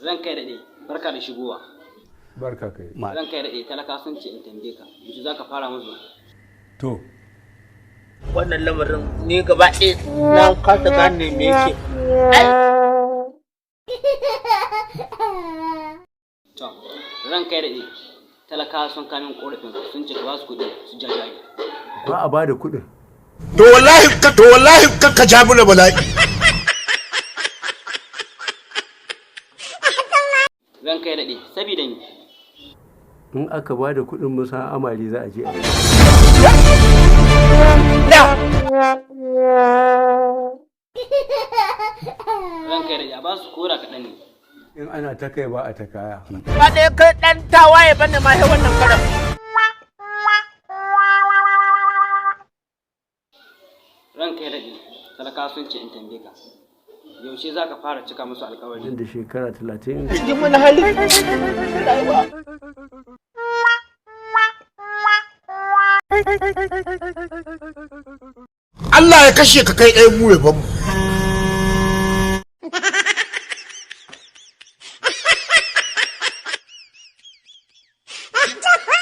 Zan kai daɗe, barka da shigowa. Barka kai. Zan kai daɗe, talaka sun ce in tambaye ka, yanzu za ka fara musu. To. Wannan lamarin ne gaba ɗaya na kasa gane me yake. To, zan kai daɗe, talaka sun kamin ƙorafin sun ce ka ba su kuɗi su jajaye. Ba a ba da kuɗin. To wallahi ka ja mana bala'i. Zan kai daɗe, sabida ni. In aka ba da kuɗin musa amari za a je a Zan kai daɗe, a ba su kora kaɗan ne. in ana ta kai ba a ta kaya. Ba ɗaya kai ɗan tawaye bane ma sai wannan karam. Ran kai daɗe, talaka sun ce in tambaye ka. Yaushe za ka fara cika musu alƙawari? Nan da shekara 30. Ji mun hali. Allah ya kashe ka kai ɗaya mu ya bamu.